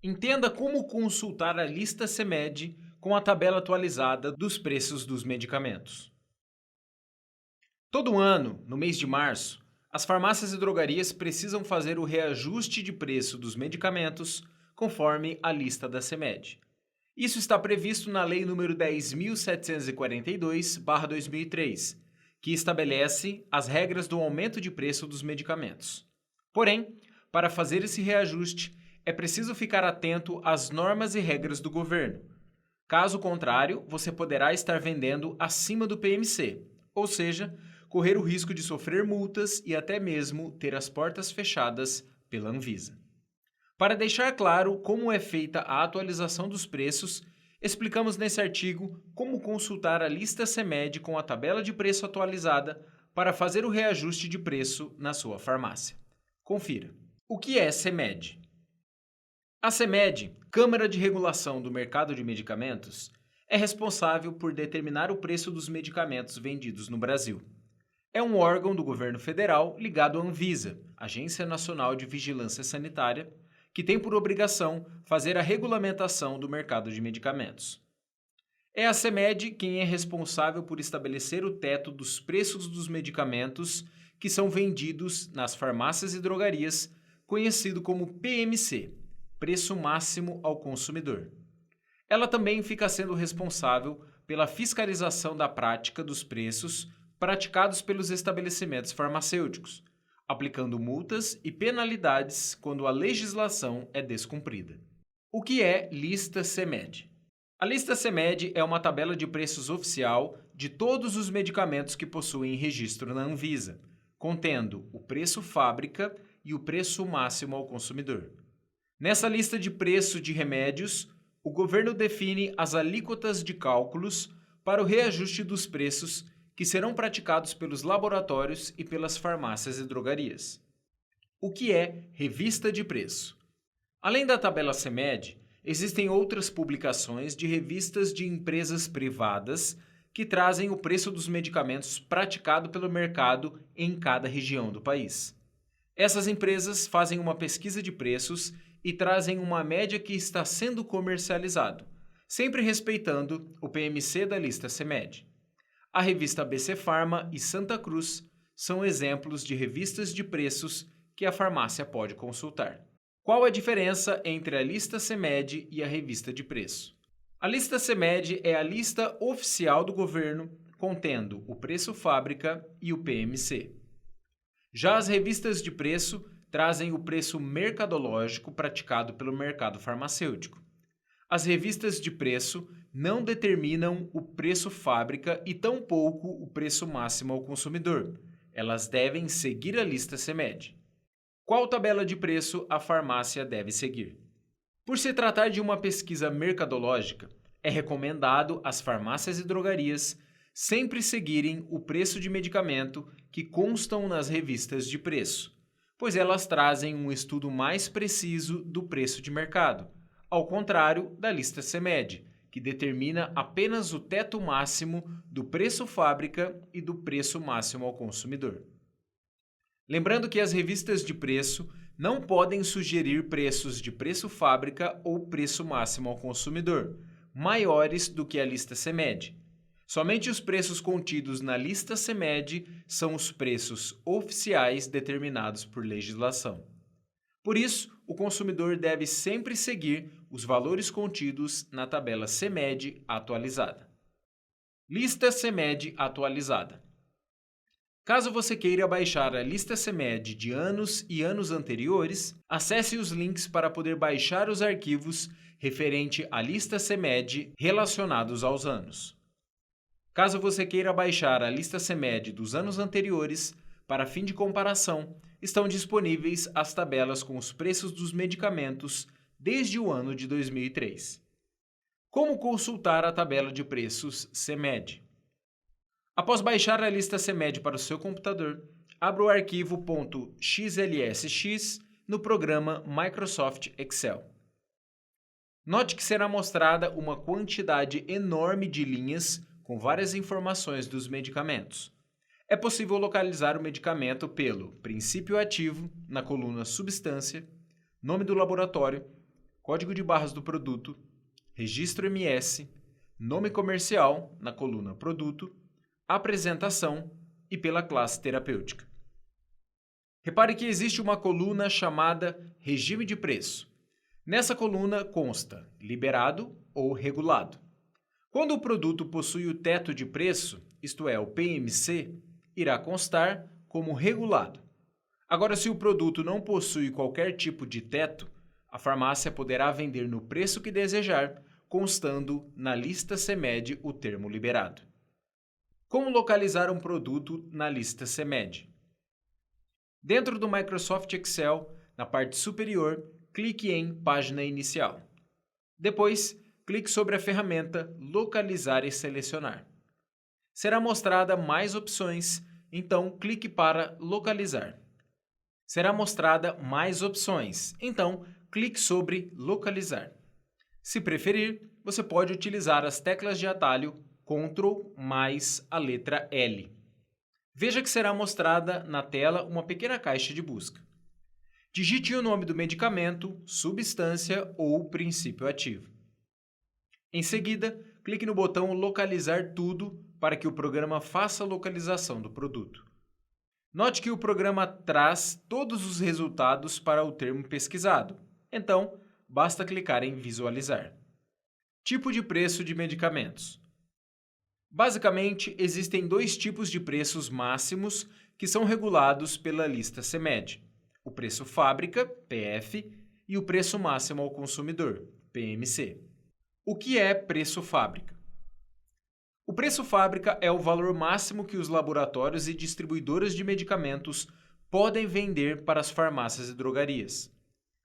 Entenda como consultar a lista CMED com a tabela atualizada dos preços dos medicamentos. Todo ano, no mês de março, as farmácias e drogarias precisam fazer o reajuste de preço dos medicamentos conforme a lista da CMED. Isso está previsto na Lei nº 10.742/2003, que estabelece as regras do aumento de preço dos medicamentos. Porém, para fazer esse reajuste, é preciso ficar atento às normas e regras do governo. Caso contrário, você poderá estar vendendo acima do PMC, ou seja, correr o risco de sofrer multas e até mesmo ter as portas fechadas pela Anvisa. Para deixar claro como é feita a atualização dos preços, explicamos nesse artigo como consultar a lista CMED com a tabela de preço atualizada para fazer o reajuste de preço na sua farmácia. Confira. O que é CMED? A CMED, Câmara de Regulação do Mercado de Medicamentos, é responsável por determinar o preço dos medicamentos vendidos no Brasil. É um órgão do governo federal ligado à Anvisa, Agência Nacional de Vigilância Sanitária, que tem por obrigação fazer a regulamentação do mercado de medicamentos. É a CMED quem é responsável por estabelecer o teto dos preços dos medicamentos que são vendidos nas farmácias e drogarias, conhecido como PMC, Preço Máximo ao Consumidor. Ela também fica sendo responsável pela fiscalização da prática dos preços praticados pelos estabelecimentos farmacêuticos, aplicando multas e penalidades quando a legislação é descumprida. O que é lista CMED? A lista CMED é uma tabela de preços oficial de todos os medicamentos que possuem registro na Anvisa, contendo o preço fábrica e o preço máximo ao consumidor. Nessa lista de preço de remédios, o governo define as alíquotas de cálculos para o reajuste dos preços que serão praticados pelos laboratórios e pelas farmácias e drogarias. O que é revista de preço? Além da tabela CMED, existem outras publicações de revistas de empresas privadas que trazem o preço dos medicamentos praticado pelo mercado em cada região do país. Essas empresas fazem uma pesquisa de preços e trazem uma média que está sendo comercializado, sempre respeitando o PMC da lista CMED. A revista ABC Farma e Santa Cruz são exemplos de revistas de preços que a farmácia pode consultar. Qual a diferença entre a lista CMED e a revista de preço? A lista CMED é a lista oficial do governo contendo o preço fábrica e o PMC. Já as revistas de preço trazem o preço mercadológico praticado pelo mercado farmacêutico. As revistas de preço não determinam o preço fábrica e tampouco o preço máximo ao consumidor. Elas devem seguir a lista CMED. Qual tabela de preço a farmácia deve seguir? Por se tratar de uma pesquisa mercadológica, é recomendado às farmácias e drogarias sempre seguirem o preço de medicamento que constam nas revistas de preço, pois elas trazem um estudo mais preciso do preço de mercado, ao contrário da lista CMED, que determina apenas o teto máximo do preço fábrica e do preço máximo ao consumidor. Lembrando que as revistas de preço não podem sugerir preços de preço fábrica ou preço máximo ao consumidor, maiores do que a lista CMED. Somente os preços contidos na lista CMED são os preços oficiais determinados por legislação. Por isso, o consumidor deve sempre seguir os valores contidos na tabela CMED atualizada. Lista CMED atualizada. Caso você queira baixar a lista CMED de anos e anos anteriores, acesse os links para poder baixar os arquivos referente à lista CMED relacionados aos anos. Caso você queira baixar a lista CMED dos anos anteriores, para fim de comparação, estão disponíveis as tabelas com os preços dos medicamentos desde o ano de 2003. Como consultar a tabela de preços CMED? Após baixar a lista CMED para o seu computador, abra o arquivo .xlsx no programa Microsoft Excel. Note que será mostrada uma quantidade enorme de linhas com várias informações dos medicamentos. É possível localizar o medicamento pelo princípio ativo, na coluna substância, nome do laboratório, código de barras do produto, registro MS, nome comercial na coluna Produto, apresentação e pela classe terapêutica. Repare que existe uma coluna chamada Regime de Preço. Nessa coluna consta liberado ou regulado. Quando o produto possui o teto de preço, isto é, o PMC, irá constar como regulado. Agora, se o produto não possui qualquer tipo de teto, a farmácia poderá vender no preço que desejar, constando na lista CMED o termo liberado. Como localizar um produto na lista CMED? Dentro do Microsoft Excel, na parte superior, clique em Página Inicial. Depois, clique sobre a ferramenta Localizar e Selecionar. Será mostrada mais opções, então clique para Localizar. Será mostrada mais opções, então clique sobre Localizar. Se preferir, você pode utilizar as teclas de atalho Ctrl mais a letra L. Veja que será mostrada na tela uma pequena caixa de busca. Digite o nome do medicamento, substância ou princípio ativo. Em seguida, clique no botão Localizar tudo para que o programa faça a localização do produto. Note que o programa traz todos os resultados para o termo pesquisado, então basta clicar em Visualizar. Tipo de preço de medicamentos. Basicamente, existem dois tipos de preços máximos que são regulados pela lista CMED: o preço fábrica, PF, e o preço máximo ao consumidor, PMC. O que é preço fábrica? O preço fábrica é o valor máximo que os laboratórios e distribuidoras de medicamentos podem vender para as farmácias e drogarias.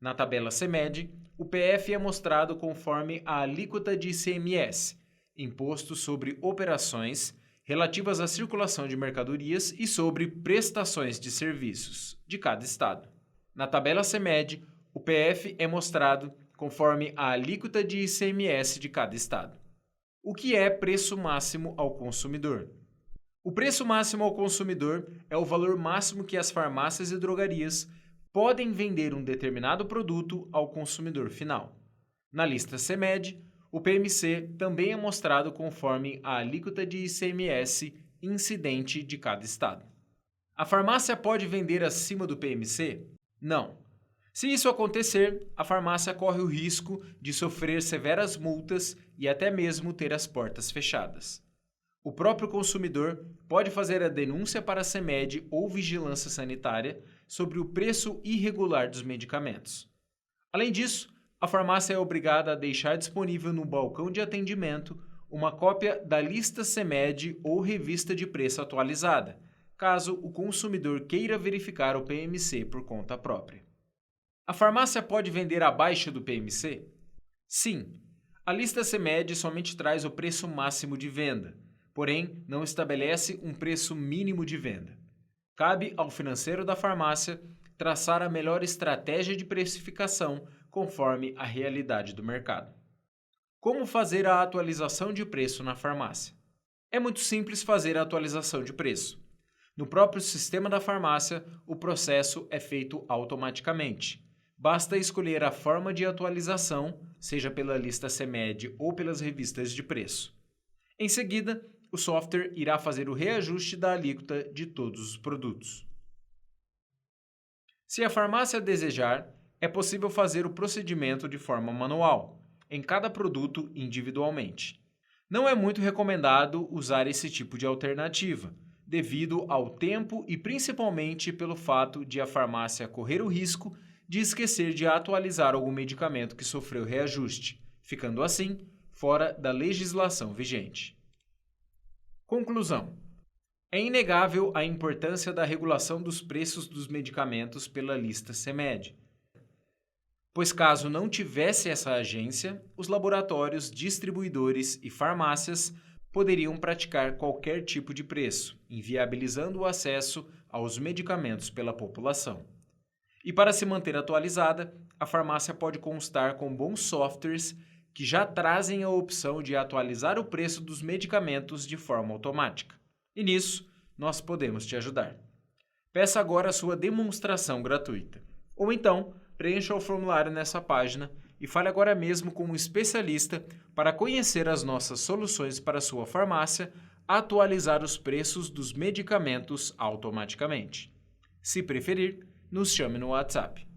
Na tabela CMED, o PF é mostrado conforme a alíquota de ICMS, Imposto sobre Operações, relativas à circulação de mercadorias e sobre prestações de serviços, de cada estado. Na tabela CMED, o PF é mostrado conforme a alíquota de ICMS de cada estado. O que é preço máximo ao consumidor? O preço máximo ao consumidor é o valor máximo que as farmácias e drogarias podem vender um determinado produto ao consumidor final. Na lista CMED, o PMC também é mostrado conforme a alíquota de ICMS incidente de cada estado. A farmácia pode vender acima do PMC? Não. Se isso acontecer, a farmácia corre o risco de sofrer severas multas e até mesmo ter as portas fechadas. O próprio consumidor pode fazer a denúncia para a CMED ou Vigilância Sanitária sobre o preço irregular dos medicamentos. Além disso, a farmácia é obrigada a deixar disponível no balcão de atendimento uma cópia da lista CMED ou revista de preço atualizada, caso o consumidor queira verificar o PMC por conta própria. A farmácia pode vender abaixo do PMC? Sim. A lista CMED somente traz o preço máximo de venda, porém não estabelece um preço mínimo de venda. Cabe ao financeiro da farmácia traçar a melhor estratégia de precificação conforme a realidade do mercado. Como fazer a atualização de preço na farmácia? É muito simples fazer a atualização de preço. No próprio sistema da farmácia, o processo é feito automaticamente. Basta escolher a forma de atualização, seja pela lista CMED ou pelas revistas de preço. Em seguida, o software irá fazer o reajuste da alíquota de todos os produtos. Se a farmácia desejar, é possível fazer o procedimento de forma manual, em cada produto individualmente. Não é muito recomendado usar esse tipo de alternativa, devido ao tempo e principalmente pelo fato de a farmácia correr o risco de esquecer de atualizar algum medicamento que sofreu reajuste, ficando assim fora da legislação vigente. Conclusão: é inegável a importância da regulação dos preços dos medicamentos pela lista CMED, pois caso não tivesse essa agência, os laboratórios, distribuidores e farmácias poderiam praticar qualquer tipo de preço, inviabilizando o acesso aos medicamentos pela população. E para se manter atualizada, a farmácia pode constar com bons softwares que já trazem a opção de atualizar o preço dos medicamentos de forma automática. E nisso, nós podemos te ajudar. Peça agora a sua demonstração gratuita. Ou então, preencha o formulário nessa página e fale agora mesmo com um especialista para conhecer as nossas soluções para sua farmácia, atualizar os preços dos medicamentos automaticamente. Se preferir, nos chame no WhatsApp.